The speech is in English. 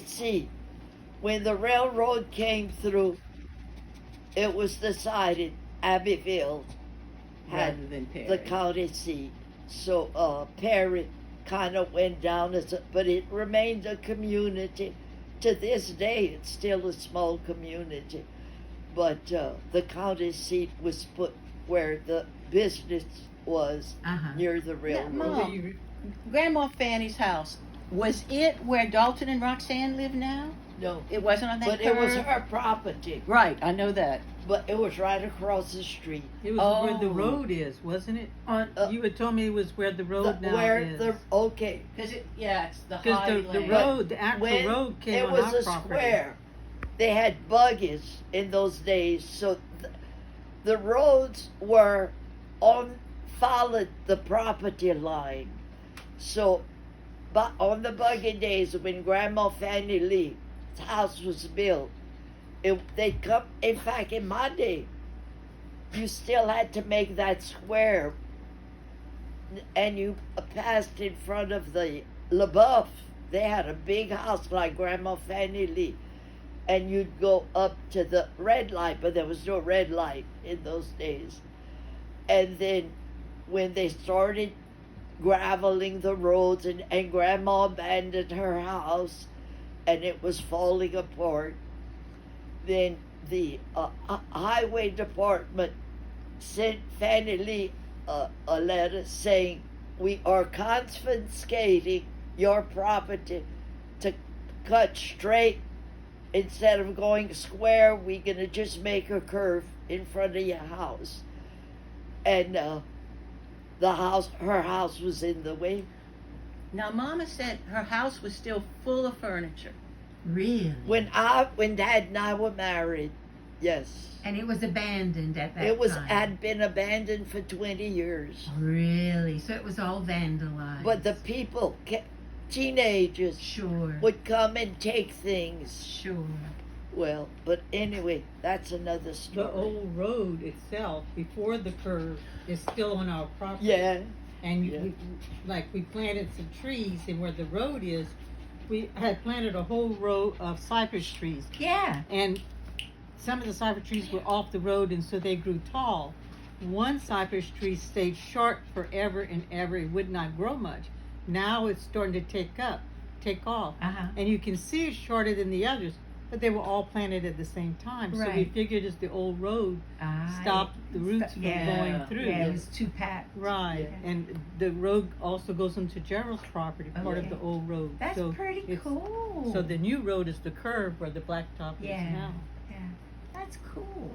See, when the railroad came through, it was decided Abbeville had rather than Perry. the county seat. So Perry kind of went down but it remained a community. To this day, it's still a small community. But the county seat was put where the business was, near the railroad. Mom, Grandma Fannie's house, was it where Dalton and Roxanne live now? No, It wasn't on that but curve? it was her property. Right, I know that. But it was right across the street. It was where the road is, wasn't it? You had told me it was where the road now is. Okay. Because it's the Because high the land. road, the actual road came it on was our a property. square. They had buggies in those days, so the roads followed the property line. So, but on the buggy days when Grandma Fanelie's house was built, they'd come. In fact, in my day, you still had to make that square, and you passed in front of the LaBeouf. They had a big house like Grandma Fanelie, and you'd go up to the red light, but there was no red light in those days. And then when they started graveling the roads, and Grandma abandoned her house, and it was falling apart, then the highway department sent Fannie Lee a letter saying, we are confiscating your property to cut straight. Instead of going square, we're going to just make a curve in front of your house. And her house was in the way. Now, Mama said her house was still full of furniture. Really? When Dad and I were married, yes. And it was abandoned at that time? It had been abandoned for 20 years. Really? So it was all vandalized? But the people, teenagers, Sure. would come and take things. Sure. Well, but anyway, that's another story. The old road itself, before the curve, is still on our property. Yeah. And Yeah. we planted some trees, and where the road is, we had planted a whole row of cypress trees. Yeah. And some of the cypress trees were off the road, and so they grew tall. One cypress tree stayed short forever and ever. It would not grow much. Now it's starting to take off. And you can see it's shorter than the others, but they were all planted at the same time. So we figured as the old road stopped the roots from going through. Yeah, it was too packed. Right. Yeah. And the road also goes into Gerald's property, part of the old road. That's pretty cool. So the new road is the curve where the blacktop is now. Yeah. That's cool.